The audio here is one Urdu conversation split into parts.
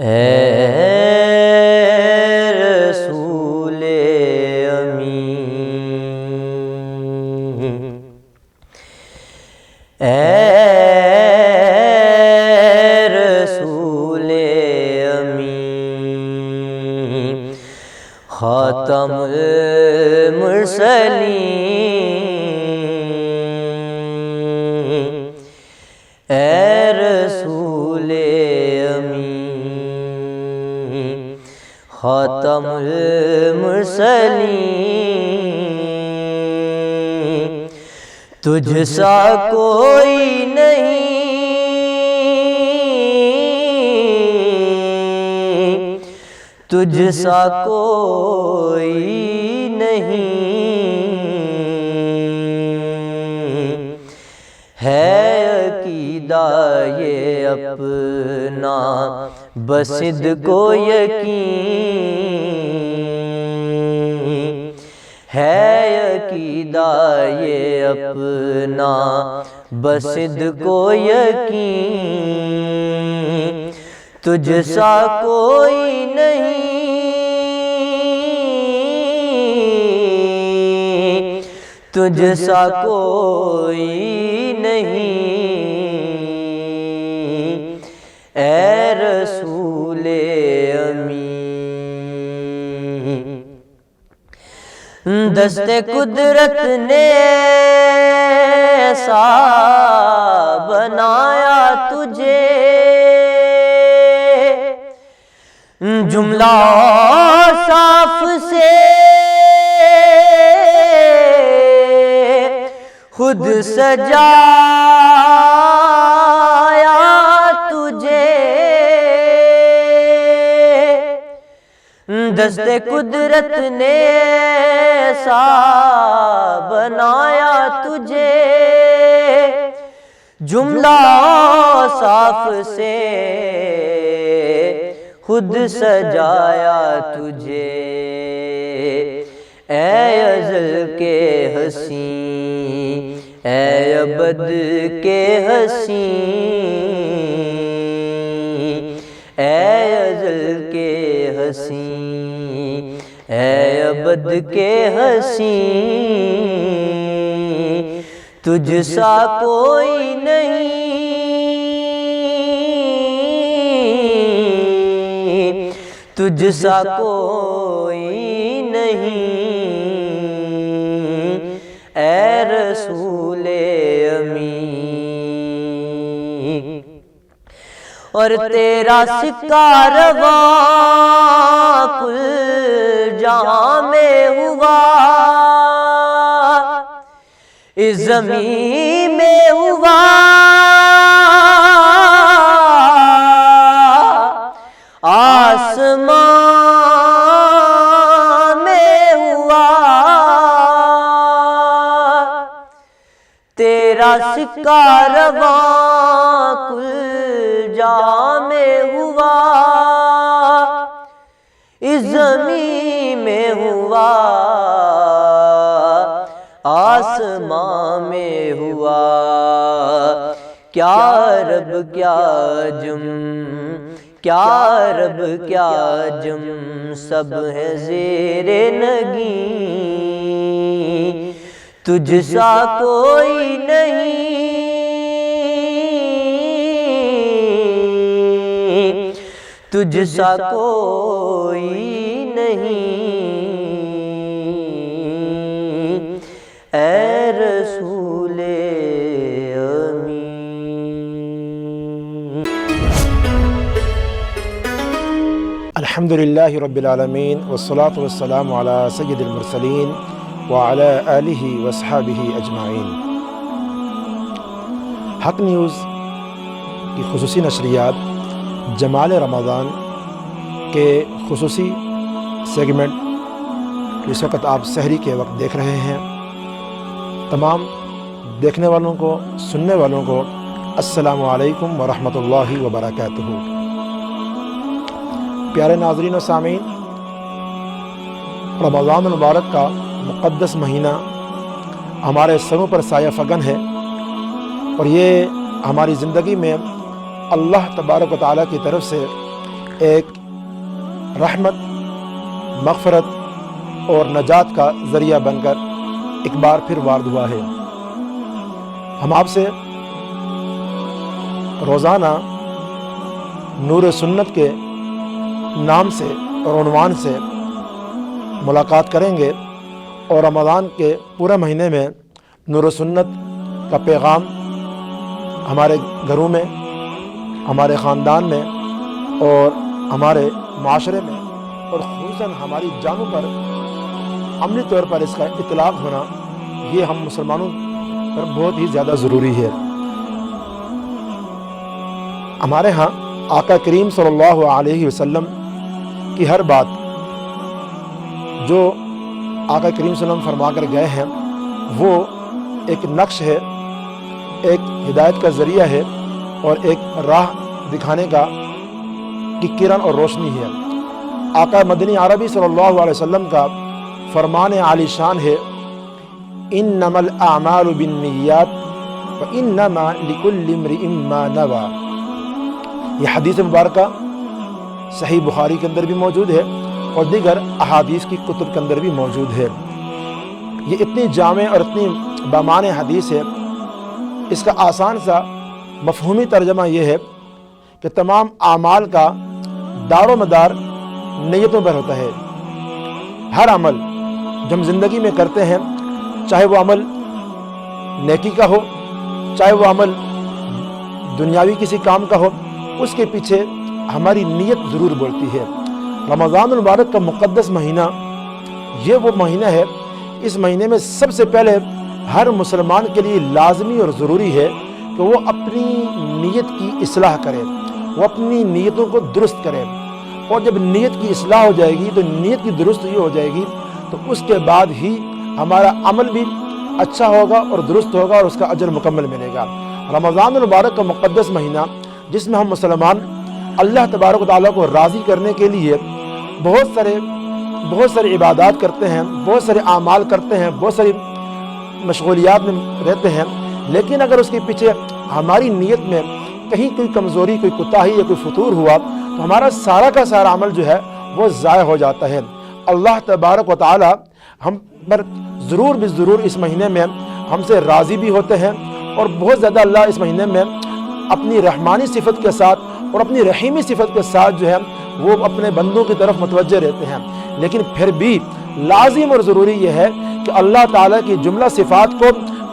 اے رسول امین، اے رسول امین، خاتم المرسلین، اے رسول امین، خاتم المرسلین، تجھ سا کوئی نہیں، تجھ سا کوئی نہیں، ہے عقیدہ یہ اپنا بصد کو یقین، ہے عقیدہ یہ اپنا بصد کو یقین، تجھ سا کوئی نہیں، تجھ سا کوئی نہیں، اے رسول امین، دست قدرت نے ایسا بنایا تجھے، جملہ صاف سے خود سجایا تجھے، دست قدرت نے ایسا بنایا تجھے، جملہ صاف سے خود سجایا تجھے، اے ازل کے حسین، اے ابد کے حسین، اے ازل کے حسین، اے ابد کے حسین، تجھ سا کوئی نہیں، تجھ سا کوئی نہیں، اے رسول امین، اور تیرا سکہ رواں کل جہاں میں ہوا، اس زمین میں ہوا، آسمان میں ہوا، تیرا سکہ رواں کل جہاں میں ہوا، اس زمین میں ہوا، آسمان میں ہوا، کیا رب کیا جم، کیا رب کیا جم، سب ہے زیر نگین، تجھ سا کوئی نہیں، تجھ سا کوئی نہیں، اے رسول امین۔ الحمدللہ رب العالمین، والصلاة والسلام علی سید المرسلین وعلی آلہ وصحابہ اجمعین۔ حق نیوز کی خصوصی نشریات جمال رمضان کے خصوصی سیگمنٹ اس وقت آپ سحری کے وقت دیکھ رہے ہیں۔ تمام دیکھنے والوں کو، سننے والوں کو السلام علیکم ورحمۃ اللہ وبرکاتہ۔ پیارے ناظرین و سامعین، رمضان المبارک کا مقدس مہینہ ہمارے سروں پر سایہ فگن ہے، اور یہ ہماری زندگی میں اللہ تبارک و تعالیٰ کی طرف سے ایک رحمت، مغفرت اور نجات کا ذریعہ بن کر ایک بار پھر وارد ہوا ہے۔ ہم آپ سے روزانہ نور سنت کے نام سے اور عنوان سے ملاقات کریں گے، اور رمضان کے پورے مہینے میں نور سنت کا پیغام ہمارے گھروں میں، ہمارے خاندان میں اور ہمارے معاشرے میں اور خصوصاً ہماری جانوں پر عملی طور پر اس کا اطلاق ہونا، یہ ہم مسلمانوں پر بہت ہی زیادہ ضروری ہے۔ ہمارے ہاں آقا کریم صلی اللہ علیہ وسلم کی ہر بات جو آقا کریم صلی اللہ علیہ وسلم فرما کر گئے ہیں وہ ایک نقش ہے، ایک ہدایت کا ذریعہ ہے اور ایک راہ دکھانے کی کرن اور روشنی ہے۔ آقا مدنی عربی صلی اللہ علیہ وسلم کا فرمان عالی شان ہے، انما الاعمال بالنیات وانما لکل امرئ ما نوى۔ یہ حدیث مبارکہ صحیح بخاری کے اندر بھی موجود ہے اور دیگر احادیث کی کتب کے اندر بھی موجود ہے۔ یہ اتنی جامع اور اتنی بامعنی حدیث ہے، اس کا آسان سا مفہومی ترجمہ یہ ہے کہ تمام اعمال کا دار و مدار نیتوں پر ہوتا ہے۔ ہر عمل جو ہم زندگی میں کرتے ہیں، چاہے وہ عمل نیکی کا ہو، چاہے وہ عمل دنیاوی کسی کام کا ہو، اس کے پیچھے ہماری نیت ضرور بولتی ہے۔ رمضان المبارک کا مقدس مہینہ یہ وہ مہینہ ہے، اس مہینے میں سب سے پہلے ہر مسلمان کے لیے لازمی اور ضروری ہے کہ وہ اپنی نیت کی اصلاح کرے، وہ اپنی نیتوں کو درست کرے، اور جب نیت کی اصلاح ہو جائے گی تو نیت کی درستی ہو جائے گی تو اس کے بعد ہی ہمارا عمل بھی اچھا ہوگا اور درست ہوگا اور اس کا اجر مکمل ملے گا۔ رمضان المبارک کا مقدس مہینہ جس میں ہم مسلمان اللہ تبارک و تعالیٰ کو راضی کرنے کے لیے بہت سارے عبادات کرتے ہیں، بہت سارے اعمال کرتے ہیں، بہت ساری مشغولیات میں رہتے ہیں، لیکن اگر اس کے پیچھے ہماری نیت میں کہیں کوئی کمزوری، کوئی کوتاہی یا کوئی فتور ہوا تو ہمارا سارا کا سارا عمل جو ہے وہ ضائع ہو جاتا ہے۔ اللہ تبارک و تعالیٰ ہم پر ضرور بھی ضرور اس مہینے میں ہم سے راضی بھی ہوتے ہیں، اور بہت زیادہ اللہ اس مہینے میں اپنی رحمانی صفت کے ساتھ اور اپنی رحیمی صفت کے ساتھ جو ہے وہ اپنے بندوں کی طرف متوجہ رہتے ہیں۔ لیکن پھر بھی لازم اور ضروری یہ ہے کہ اللہ تعالیٰ کی جملہ صفات کو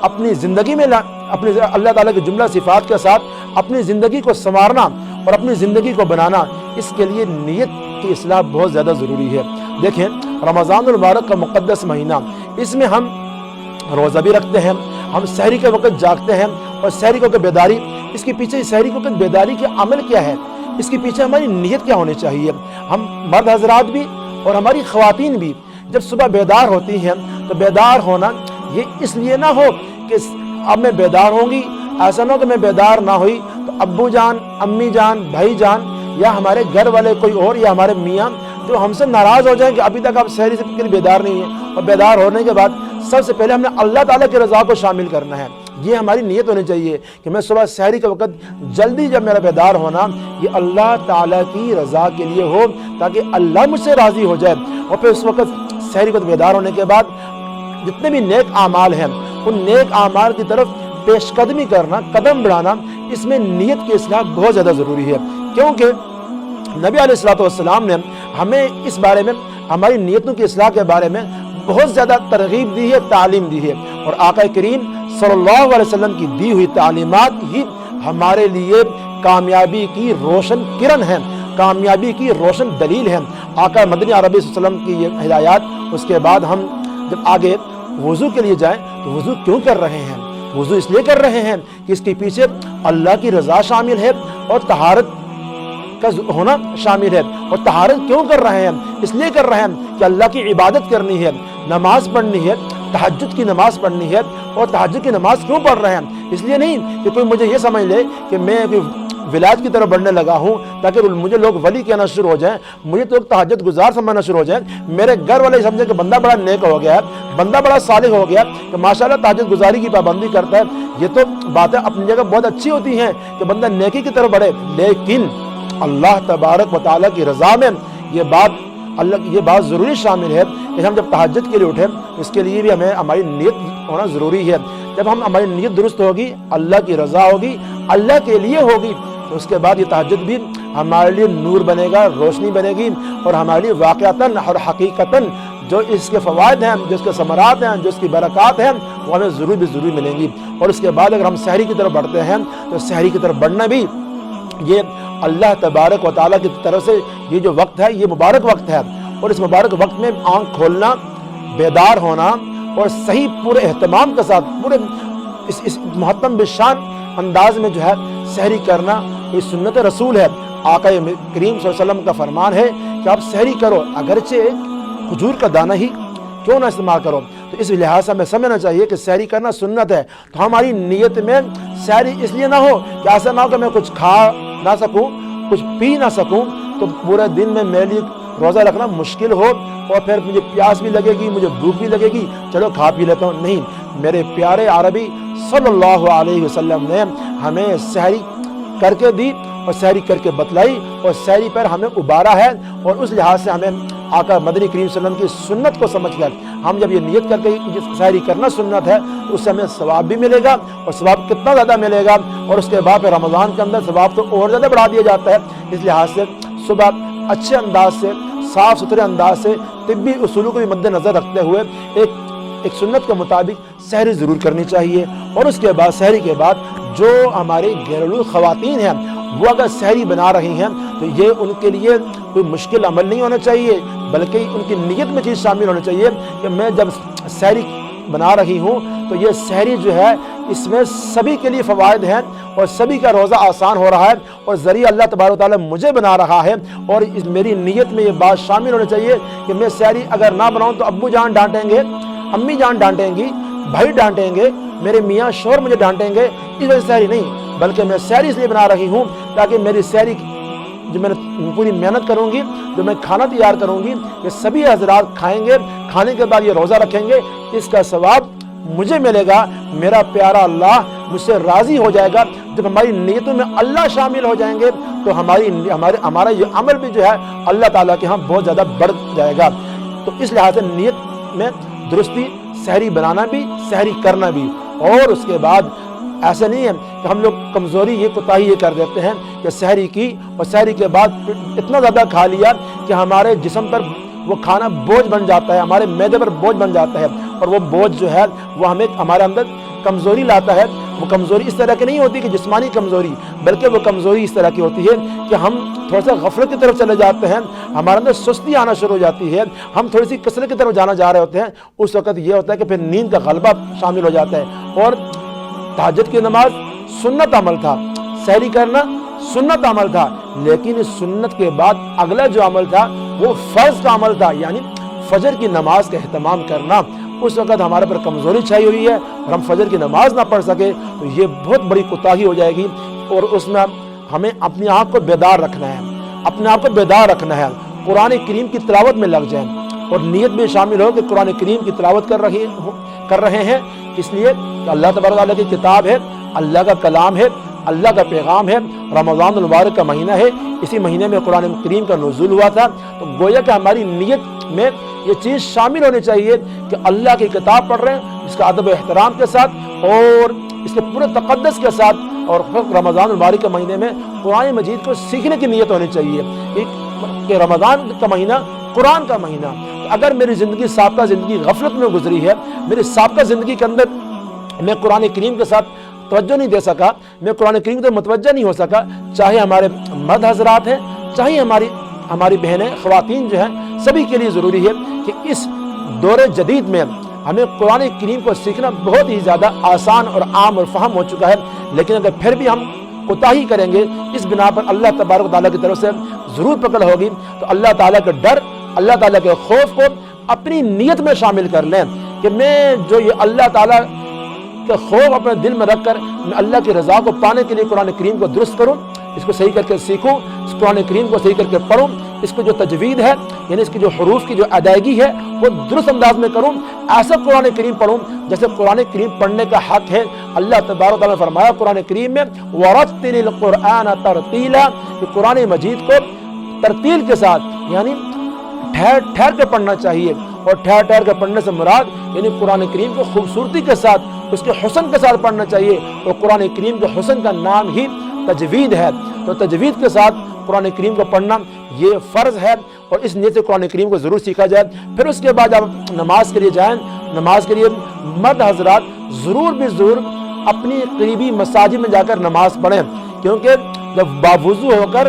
اپنی زندگی میں اللہ تعالیٰ کی جملہ صفات کے ساتھ اپنی زندگی کو سنوارنا اور اپنی زندگی کو بنانا، اس کے لیے نیت کی اصلاح بہت زیادہ ضروری ہے۔ دیکھیں، رمضان المبارک کا مقدس مہینہ، اس میں ہم روزہ بھی رکھتے ہیں، ہم سحری کے وقت جاگتے ہیں، اور سحری کو بیداری، اس کے پیچھے سحری کو بیداری کے عمل کیا ہے، اس کے پیچھے ہماری نیت کیا ہونی چاہیے۔ ہم مرد حضرات بھی اور ہماری خواتین بھی جب صبح بیدار ہوتی ہیں تو بیدار ہونا یہ اس لیے نہ ہو کہ اب میں بیدار ہوں گی، ایسا نہ ہو کہ میں بیدار نہ ہوئی تو ابو جان، امی جان، بھائی جان یا ہمارے گھر والے کوئی اور یا ہمارے میاں جو ہم سے ناراض ہو جائیں کہ ابھی تک آپ سحری سے کے لیے بیدار نہیں ہیں، اور بیدار ہونے کے بعد سب سے پہلے ہم نے اللہ تعالیٰ کی رضا کو شامل کرنا ہے۔ یہ ہماری نیت ہونی چاہیے کہ میں صبح سحری کے وقت جلدی جب میرا بیدار ہونا یہ اللہ تعالیٰ کی رضا کے لیے ہو، تاکہ اللہ مجھ سے راضی ہو جائے، اور پھر اس وقت سحری کو بیدار ہونے کے بعد جتنے بھی نیک اعمال ہیں ان نیک اعمال کی طرف پیش قدمی کرنا، قدم بڑھانا، اس میں نیت کی اصلاح بہت زیادہ ضروری ہے، کیونکہ نبی علیہ الصلوۃ والسلام نے ہمیں اس بارے میں، ہماری نیتوں کی اصلاح کے بارے میں بہت زیادہ ترغیب دی ہے، تعلیم دی ہے، اور آقا کریم صلی اللہ علیہ وسلم کی دی ہوئی تعلیمات ہی ہمارے لیے کامیابی کی روشن کرن ہے، کامیابی کی روشن دلیل ہے۔ آقا مدنی عربی صلی اللہ علیہ وسلم کی یہ ہدایات، اس کے بعد ہم جب آگے وضو کے لیے جائیں تو وضو کیوں کر رہے ہیں؟ وضو اس لیے کر رہے ہیں کہ اس کے پیچھے اللہ کی رضا شامل ہے اور طہارت کا ہونا شامل ہے۔ اور طہارت کیوں کر رہے ہیں؟ اس لیے کر رہے ہیں کہ اللہ کی عبادت کرنی ہے، نماز پڑھنی ہے، تہجد کی نماز پڑھنی ہے۔ اور تہجد کی نماز کیوں پڑھ رہے ہیں؟ اس لیے نہیں کہ کوئی مجھے یہ سمجھ لے کہ میں ولایت کی طرف بڑھنے لگا ہوں تاکہ مجھے لوگ ولی کہنا شروع ہو جائیں، مجھے تو تہجد گزار سمجھنا شروع ہو جائیں، میرے گھر والے سمجھیں کہ بندہ بڑا نیک ہو گیا ہے، بندہ بڑا صالح ہو گیا کہ ماشاءاللہ تہجد گزاری کی پابندی کرتا ہے۔ یہ تو باتیں اپنی جگہ بہت اچھی ہوتی ہیں کہ بندہ نیکی کی طرف بڑھے، لیکن اللہ تبارک و تعالیٰ کی رضا میں یہ بات ضروری شامل ہے کہ ہم جب تہجد کے لیے اٹھیں اس کے لیے بھی ہماری نیت ہونا ضروری ہے. جب ہماری نیت درست ہوگی، اللہ کی رضا ہوگی، اللہ کے لیے ہوگی، تو اس کے بعد یہ تہجد بھی ہمارے لیے نور بنے گا، روشنی بنے گی، اور ہمارے لیے واقعتاً اور حقیقتاً جو اس کے فوائد ہیں، جو اس کے ثمرات ہیں، جو اس کی برکات ہیں، وہ ہمیں ضرور ملیں گی. اور اس کے بعد اگر ہم سحری کی طرف بڑھتے ہیں تو سحری کی طرف بڑھنا بھی یہ اللہ تبارک و تعالیٰ کی طرف سے یہ جو وقت ہے یہ مبارک وقت ہے. اور اس مبارک وقت میں آنکھ کھولنا، بیدار ہونا اور صحیح پورے اہتمام کے ساتھ پورے اس محتم بشان انداز میں جو ہے سحری کرنا یہ سنت رسول ہے. آقا کریم صلی اللہ علیہ وسلم کا فرمان ہے کہ آپ سحری کرو، اگرچہ کھجور کا دانہ ہی کیوں نہ استعمال کرو. تو اس لحاظ سے ہمیں سمجھنا چاہیے کہ سحری کرنا سنت ہے. تو ہماری نیت میں سحری اس لیے نہ ہو کہ ایسا نہ ہو کہ میں کچھ کھا نہ سکوں، کچھ پی نہ سکوں، تو پورے دن میں میرے لیے روزہ رکھنا مشکل ہو اور پھر مجھے پیاس بھی لگے گی، مجھے بھوک بھی لگے گی، چلو کھا پی لیتا ہوں. نہیں، میرے پیارے عربی صلی اللہ علیہ وسلم نے ہمیں سحری کر کے دی اور سحری کر کے بتلائی اور سحری پر ہمیں ابارا ہے. اور اس لحاظ سے ہمیں آقا مدنی کریم صلی اللہ علیہ وسلم کی سنت کو سمجھ کر ہم جب یہ نیت کر کے سحری کرنا سنت ہے تو اس سے ہمیں ثواب بھی ملے گا. اور ثواب کتنا زیادہ ملے گا، اور اس کے بعد پھر رمضان کے اندر ثواب تو اور زیادہ بڑھا دیا جاتا ہے. اس لحاظ سے صبح اچھے انداز سے، صاف ستھرے انداز سے، طبی اصولوں کو بھی مد نظر رکھتے ہوئے ایک سنت کے مطابق سحری ضرور کرنی چاہیے. اور اس کے بعد سحری کے بعد جو ہماری گھریلو خواتین ہیں وہ اگر سحری بنا رہی ہیں تو یہ ان کے لیے کوئی مشکل عمل نہیں ہونا چاہیے، بلکہ ان کی نیت میں چیز شامل ہونا چاہیے کہ میں جب سحری بنا رہی ہوں تو یہ سحری جو ہے اس میں سبھی کے لیے فوائد ہیں اور سبھی کا روزہ آسان ہو رہا ہے اور ذریعہ اللہ تبارک و تعالیٰ مجھے بنا رہا ہے. اور میری نیت میں یہ بات شامل ہونا چاہیے کہ میں سحری اگر نہ بناؤں تو ابو جان ڈانٹیں گے، امی جان ڈانٹیں گی، بھائی ڈانٹیں گے، میرے میاں شوہر مجھے ڈانٹیں گے. اس وجہ سے سحری نہیں، بلکہ میں سحری اس لیے بنا رہی ہوں تاکہ میری سحری جو میں نے پوری محنت کروں گی، جو میں کھانا تیار کروں گی، یہ سبھی حضرات کھائیں گے، کھانے کے بعد یہ روزہ رکھیں گے، اس کا ثواب مجھے ملے گا. میرا پیارا اللہ مجھ سے راضی ہو جائے گا. جب ہماری نیتوں میں اللہ شامل ہو جائیں گے تو ہمارا یہ عمل بھی جو ہے اللہ تعالیٰ کے ہاں بہت زیادہ بڑھ جائے گا. تو اس لحاظ سے نیت میں درستی، سحری بنانا بھی، سحری کرنا بھی. اور اس کے بعد ایسا نہیں ہے کہ ہم لوگ کمزوری یہ کوتاہی یہ کر دیتے ہیں کہ سحری کی اور سحری کے بعد اتنا زیادہ کھا لیا کہ ہمارے جسم پر وہ کھانا بوجھ بن جاتا ہے، ہمارے معدے پر بوجھ بن جاتا ہے. اور وہ بوجھ جو ہے وہ ہمارے اندر کمزوری لاتا ہے. وہ کمزوری اس طرح کی نہیں ہوتی کہ جسمانی کمزوری، بلکہ وہ کمزوری اس طرح کی ہوتی ہے کہ ہم تھوڑا سا غفلت کی طرف چلے جاتے ہیں، ہمارے اندر سستی آنا شروع ہو جاتی ہے، ہم تھوڑی سی کثرت کی طرف جا رہے ہوتے ہیں. اس وقت یہ ہوتا ہے کہ پھر نیند کا غلبہ شامل ہو جاتا ہے. اور تہجد کی نماز سنت عمل تھا، سحری کرنا سنت عمل تھا، لیکن اس سنت کے بعد اگلا جو عمل تھا وہ فرض کا عمل تھا، یعنی فجر کی نماز کا اہتمام کرنا. اس وقت ہمارے پر کمزوری چھائی ہوئی ہے اور ہم فجر کی نماز نہ پڑھ سکے تو یہ بہت بڑی کوتاہی ہو جائے گی. اور اس میں ہمیں اپنی آنکھ کو بیدار رکھنا ہے، اپنے آپ کو بیدار رکھنا ہے. قرآن کریم کی تلاوت میں لگ جائیں اور نیت میں شامل ہو کہ قرآن کریم کی تلاوت کر رہے ہیں، اس لیے کہ اللہ تبارک و تعالیٰ کی کتاب ہے، اللہ کا کلام ہے، اللہ کا پیغام ہے. رمضان المبارک کا مہینہ ہے، اسی مہینے میں قرآن کریم کا نزول ہوا تھا. تو گویا کہ ہماری نیت میں یہ چیز شامل ہونی چاہیے کہ اللہ کی کتاب پڑھ رہے ہیں، اس کا ادب و احترام کے ساتھ اور اس کے پورے تقدس کے ساتھ. اور رمضان المبارک کے مہینے میں قرآن مجید کو سیکھنے کی نیت ہونی چاہیے کہ رمضان کا مہینہ قرآن کا مہینہ. اگر میری زندگی سابقہ زندگی غفلت میں گزری ہے، میری سابقہ زندگی کے اندر میں قرآن کریم کے ساتھ توجہ نہیں دے سکا، میں قرآن کریم سے متوجہ نہیں ہو سکا، چاہے ہمارے مرد حضرات ہیں، چاہے ہماری بہنیں خواتین جو ہیں، سبھی کے لیے ضروری ہے کہ اس دور جدید میں ہمیں قرآن کریم کو سیکھنا بہت ہی زیادہ آسان اور عام اور فہم ہو چکا ہے. لیکن اگر پھر بھی ہم کوتاہی کریں گے، اس بنا پر اللہ تبارک و تعالیٰ کی طرف سے ضرور پکڑ ہوگی. تو اللہ تعالیٰ کا ڈر، اللہ تعالیٰ کے خوف کو اپنی نیت میں شامل کر لیں کہ میں جو یہ اللہ تعالیٰ کے خوف اپنے دل میں رکھ کر میں اللہ کی رضا کو پانے کے لیے قرآن کریم کو درست کروں، اس کو صحیح کر کے سیکھوں، اس قرآن کریم کو صحیح کر کے پڑھوں. اس کو جو تجوید ہے یعنی اس کی جو حروف کی جو ادائیگی ہے وہ درست انداز میں کروں، ایسا قرآن کریم پڑھوں جیسے قرآن کریم پڑھنے کا حق ہے۔ اللہ تبارک و تعالیٰ نے فرمایا قرآن کریم میں وَرَتِّلِ الْقُرْآنَ تَرْتِيلًا، کہ قرآن مجید کو ترتیل کے ساتھ یعنی ٹھہر ٹھہر کے پڑھنا چاہیے، اور ٹھہر ٹھہر کے پڑھنے سے مراد یعنی قرآن کریم کو خوبصورتی کے ساتھ اس کے حسن کے ساتھ پڑھنا چاہیے، اور قرآن کریم کے حسن کا نام ہی تجوید ہے۔ تو تجوید کے ساتھ قرآن کریم کو پڑھنا یہ فرض ہے، اور اس نیت سے قرآن کریم کو ضرور سیکھا جائے۔ پھر اس کے بعد آپ نماز کے لیے جائیں، نماز کے لیے مرد حضرات ضرور بھی ضرور اپنی قریبی مساجد میں جا کر نماز پڑھیں، کیونکہ جب باوضو ہو کر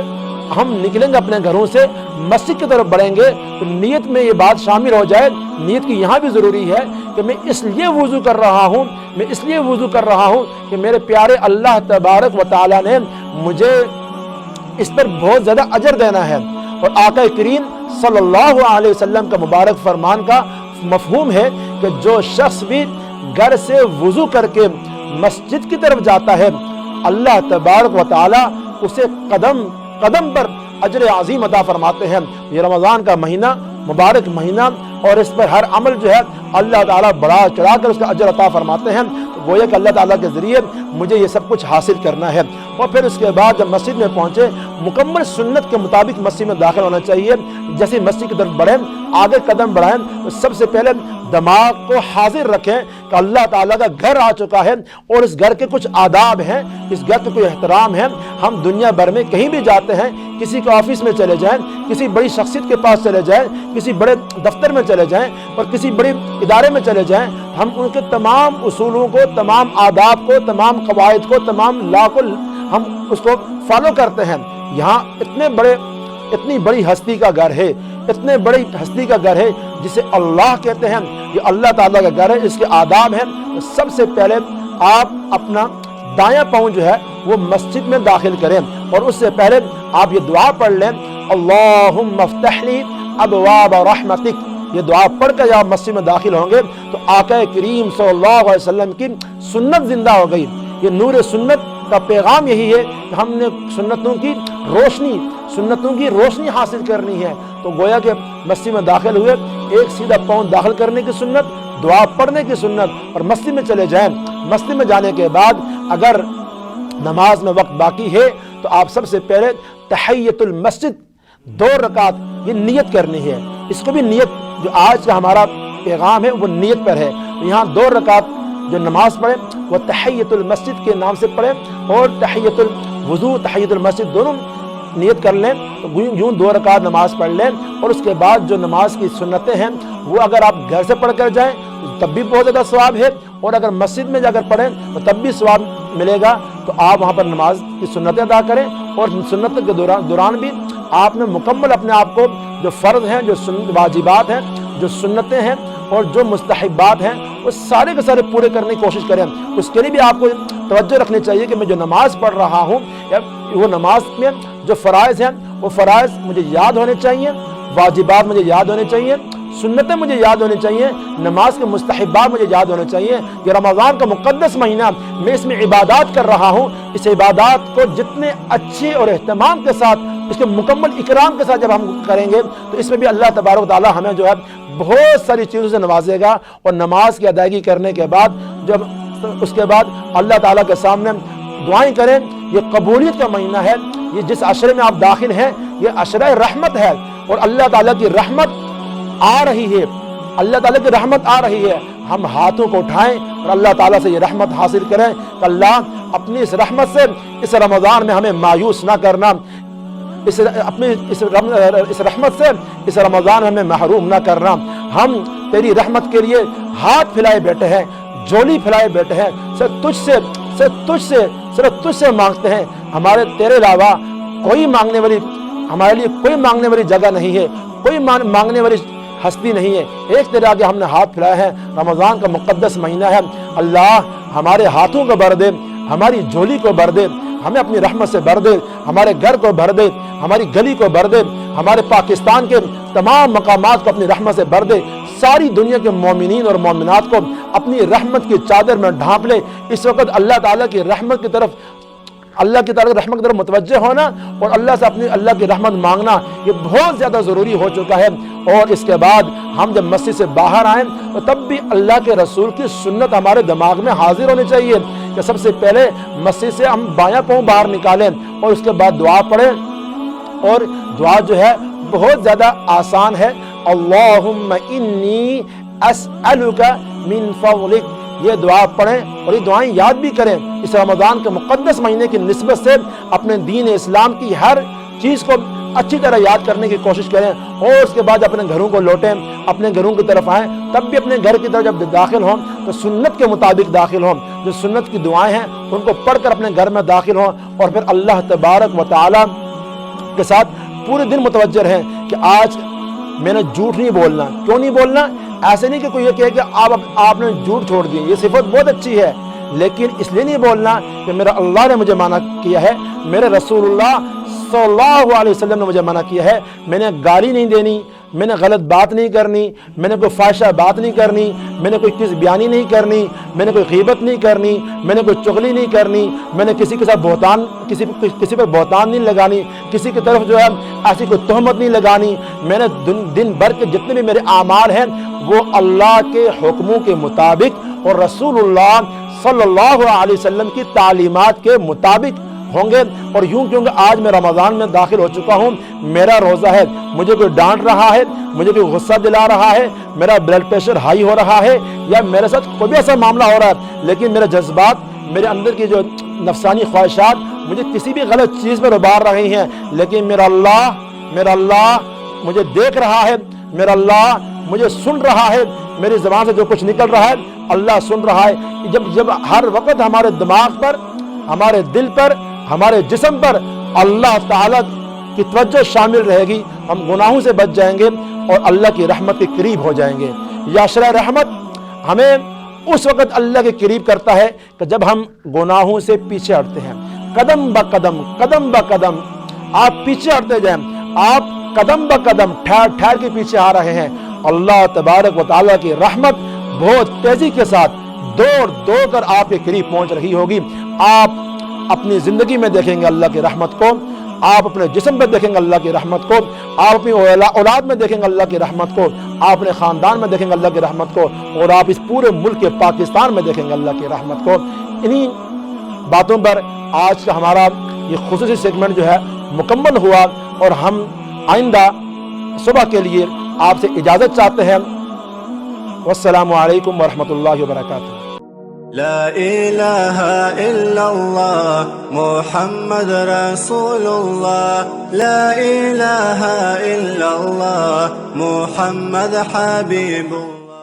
ہم نکلیں گے اپنے گھروں سے مسجد کی طرف بڑھیں گے تو نیت میں یہ بات شامل ہو جائے، نیت کی یہاں بھی ضروری ہے کہ میں اس لیے وضو کر رہا ہوں، میں اس لیے وضو کر رہا ہوں کہ میرے پیارے اللہ تبارک و تعالیٰ نے مجھے اس پر بہت زیادہ اجر دینا ہے۔ اور آقا کریم صلی اللہ علیہ وسلم کا مبارک فرمان کا مفہوم ہے کہ جو شخص بھی گھر سے وضو کر کے مسجد کی طرف جاتا ہے اللہ تبارک و تعالیٰ اسے قدم قدم پر اجر عظیم عطا فرماتے ہیں۔ یہ رمضان کا مہینہ مبارک مہینہ، اور اس پر ہر عمل جو ہے اللہ تعالیٰ بڑا چڑھا کر اس کا اجر عطا فرماتے ہیں۔ تو گویا کہ اللہ تعالیٰ کے ذریعے مجھے یہ سب کچھ حاصل کرنا ہے۔ اور پھر اس کے بعد جب مسجد میں پہنچے مکمل سنت کے مطابق مسجد میں داخل ہونا چاہیے۔ جیسے مسجد کی طرف بڑھیں آگے قدم بڑھائیں تو سب سے پہلے دماغ کو حاضر رکھیں کہ اللہ تعالیٰ کا گھر آ چکا ہے، اور اس گھر کے کچھ آداب ہیں، اس گھر کے کوئی احترام ہے۔ ہم دنیا بھر میں کہیں بھی جاتے ہیں، کسی کے آفس میں چلے جائیں، کسی بڑی شخصیت کے پاس چلے جائیں، کسی بڑے دفتر میں چلے جائیں اور کسی بڑے ادارے میں چلے جائیں، ہم ان کے تمام اصولوں کو، تمام آداب کو، تمام قواعد کو، تمام لا کو ہم اس کو فالو کرتے ہیں۔ یہاں اتنی بڑی ہستی کا گھر ہے، اتنے بڑی ہستی کا گھر ہے جسے اللہ کہتے ہیں، یہ اللہ تعالیٰ کا گھر ہے، اس کے آداب ہیں۔ سب سے پہلے آپ اپنا دایاں پاؤں جو ہے وہ مسجد میں داخل کریں، اور اس سے پہلے آپ یہ دعا پڑھ لیں اللہم افتح لی ابواب رحمتک۔ یہ دعا پڑھ کر جب مسجد میں داخل ہوں گے تو آقا کریم صلی اللہ علیہ وسلم کی سنت زندہ ہو گئی۔ یہ نور سنت کا پیغام یہی ہے کہ ہم نے سنتوں کی روشنی حاصل کرنی ہے۔ تو گویا کہ مسجد میں داخل ہوئے، ایک سیدھا پاؤں داخل کرنے کی سنت، دعا پڑھنے کی سنت، اور مسجد میں چلے جائیں۔ مسجد میں جانے کے بعد اگر نماز میں وقت باقی ہے تو آپ سب سے پہلے تحیت المسجد 2 رکعت یہ نیت کرنی ہے۔ اس کو بھی نیت، جو آج کا ہمارا پیغام ہے وہ نیت پر ہے۔ یہاں 2 رکعت جو نماز پڑھیں وہ تحیت المسجد کے نام سے پڑھیں، اور تحیت الوضو تحیت المسجد دونوں نیت کر لیں، تو یوں 2 رکعت نماز پڑھ لیں۔ اور اس کے بعد جو نماز کی سنتیں ہیں وہ اگر آپ گھر سے پڑھ کر جائیں تب بھی بہت زیادہ ثواب ہے، اور اگر مسجد میں جا کر پڑھیں تو تب بھی ثواب ملے گا۔ تو آپ وہاں پر نماز کی سنتیں ادا کریں، اور سنت کے دوران بھی آپ نے مکمل اپنے آپ کو جو فرض ہیں، جو واجبات ہیں، جو سنتیں ہیں اور جو مستحبات ہیں وہ سارے کے سارے پورے کرنے کی کوشش کریں۔ اس کے لیے بھی آپ کو توجہ رکھنی چاہیے کہ میں جو نماز پڑھ رہا ہوں وہ نماز میں جو فرائض ہیں وہ فرائض مجھے یاد ہونے چاہیے، واجبات مجھے یاد ہونے چاہیے، سنتیں مجھے یاد ہونے چاہیے، نماز کے مستحبات مجھے یاد ہونے چاہیے۔ یہ رمضان کا مقدس مہینہ، میں اس میں عبادات کر رہا ہوں، اس عبادات کو جتنے اچھے اور اہتمام کے ساتھ، اس کے مکمل اکرام کے ساتھ جب ہم کریں گے تو اس میں بھی اللہ تبارک و تعالیٰ ہمیں جو ہے بہت ساری چیزوں سے نوازے گا۔ اور نماز کی ادائیگی کرنے کے بعد جب اس کے بعد اللہ تعالیٰ کے سامنے دعائیں کریں۔ یہ قبولیت کا مہینہ ہے، یہ جس عشرے میں آپ داخل ہیں یہ عشرہ رحمت ہے، اور اللہ تعالیٰ کی رحمت آ رہی ہے، اللہ تعالیٰ کی رحمت آ رہی ہے۔ ہم ہاتھوں کو اٹھائیں اور اللہ تعالیٰ سے یہ رحمت حاصل کریں کہ اللہ اپنی اس رحمت سے اس رمضان میں ہمیں مایوس نہ کرنا، اس رحمت سے اس رمضان ہمیں محروم نہ کرنا۔ ہم تیری رحمت کے لیے ہاتھ پھیلائے بیٹھے ہیں، جھولی پھیلائے بیٹھے ہیں، صرف تجھ سے مانگتے ہیں۔ ہمارے تیرے علاوہ کوئی مانگنے والی، ہمارے لیے کوئی مانگنے والی جگہ نہیں ہے، کوئی مانگنے والی ہستی نہیں ہے، ایک تیرے آگے ہم نے ہاتھ پھیلائے ہیں۔ رمضان کا مقدس مہینہ ہے، اللہ ہمارے ہاتھوں کو بھر دے، ہماری جھولی کو بھر دے، ہمیں اپنی رحمت سے بھر دے، ہمارے گھر کو بھر دے، ہماری گلی کو بھر دے، ہمارے پاکستان کے تمام مقامات کو اپنی رحمت سے بھر دے، ساری دنیا کے مومنین اور مومنات کو اپنی رحمت کی چادر میں ڈھانپ لے۔ اس وقت اللہ تعالیٰ کی رحمت کی طرف اللہ کی طرف رحمت کی طرف متوجہ ہونا اور اللہ سے اپنی اللہ کی رحمت مانگنا یہ بہت زیادہ ضروری ہو چکا ہے۔ اور اس کے بعد ہم جب مسجد سے باہر آئیں تو تب بھی اللہ کے رسول کی سنت ہمارے دماغ میں حاضر ہونی چاہیے کہ سب سے پہلے مسجد سے ہم بایاں پاؤں باہر نکالیں اور اس کے بعد دعا پڑھیں، اور دعا جو ہے بہت زیادہ آسان ہے۔ اللہم انی اسألک من فضلک، یہ دعا پڑھیں اور یہ دعائیں یاد بھی کریں۔ اس رمضان کے مقدس مہینے کی نسبت سے اپنے دین اسلام کی ہر چیز کو اچھی طرح یاد کرنے کی کوشش کریں، اور اس کے بعد اپنے گھروں کو لوٹیں، اپنے گھروں کی طرف آئیں، تب بھی اپنے گھر کی طرف جب داخل ہوں تو سنت کے مطابق داخل ہوں، جو سنت کی دعائیں ہیں ان کو پڑھ کر اپنے گھر میں داخل ہوں، اور پھر اللہ تبارک و تعالی کے ساتھ پورے دن متوجہ رہیں کہ آج میں نے جھوٹ نہیں بولنا۔ کیوں نہیں بولنا؟ ایسے نہیں کہ کوئی یہ کہے کہ آپ نے جھوٹ چھوڑ دی، یہ صفت بہت اچھی ہے، لیکن اس لیے نہیں بولنا کہ میرا اللہ نے مجھے منع کیا ہے، میرے رسول اللہ صلی اللہ علیہ وسلم نے مجھے منع کیا ہے، میں نے گالی نہیں دینی، میں نے غلط بات نہیں کرنی، میں نے کوئی فحشہ بات نہیں کرنی، میں نے کوئی کس بیانی نہیں کرنی، میں نے کوئی غیبت نہیں کرنی، میں نے کوئی چغلی نہیں کرنی، میں نے کسی کے ساتھ بہتان کسی پر بہتان نہیں لگانی، کسی کی طرف جو ہے ایسی کوئی تہمت نہیں لگانی، میں نے دن بھر کے جتنے بھی میرے اعمال ہیں وہ اللہ کے حکموں کے مطابق اور رسول اللہ صلی اللہ علیہ وسلم کی تعلیمات کے مطابق ہوں گے۔ اور یوں کیونکہ آج میں رمضان میں داخل ہو چکا ہوں، میرا روزہ ہے، مجھے کوئی ڈانٹ رہا ہے، مجھے کوئی غصہ دلا رہا ہے، میرا بلڈ پریشر ہائی ہو رہا ہے، یا میرے ساتھ کوئی بھی ایسا معاملہ ہو رہا ہے، لیکن میرے جذبات، میرے اندر کی جو نفسانی خواہشات مجھے کسی بھی غلط چیز پر ابھار رہی ہیں، لیکن میرا اللہ مجھے دیکھ رہا ہے، میرا اللہ مجھے سن رہا ہے، میری زبان سے جو کچھ نکل رہا ہے اللہ سن رہا ہے۔ جب ہر وقت ہمارے دماغ پر، ہمارے دل پر، ہمارے جسم پر اللہ تعالیٰ کی توجہ شامل رہے گی، ہم گناہوں سے بچ جائیں گے اور اللہ کی رحمت کے قریب ہو جائیں گے۔ یہ عشرہ رحمت ہمیں اس وقت اللہ کے قریب کرتا ہے کہ جب ہم گناہوں سے پیچھے ہٹتے ہیں، قدم با قدم آپ پیچھے ہٹتے جائیں، آپ قدم با قدم ٹھہر کے پیچھے آ رہے ہیں، اللہ تبارک و تعالیٰ کی رحمت بہت تیزی کے ساتھ دوڑ کر آپ کے قریب پہنچ رہی ہوگی۔ آپ اپنی زندگی میں دیکھیں گے اللہ کی رحمت کو، آپ اپنے جسم میں دیکھیں گے اللہ کی رحمت کو، آپ اپنی اولاد میں دیکھیں گے اللہ کی رحمت کو، آپ اپنے خاندان میں دیکھیں گے اللہ کی رحمت کو، اور آپ اس پورے ملک پاکستان میں دیکھیں گے اللہ کی رحمت کو۔ انہی باتوں پر آج کا ہمارا یہ خصوصی سیگمنٹ جو ہے مکمل ہوا، اور ہم آئندہ صبح کے لیے آپ سے اجازت چاہتے ہیں۔ والسلام علیکم ورحمۃ اللہ وبرکاتہ۔ لا الہ الا اللہ محمد رسول اللہ، لا الہ الا اللہ محمد حبیب اللہ۔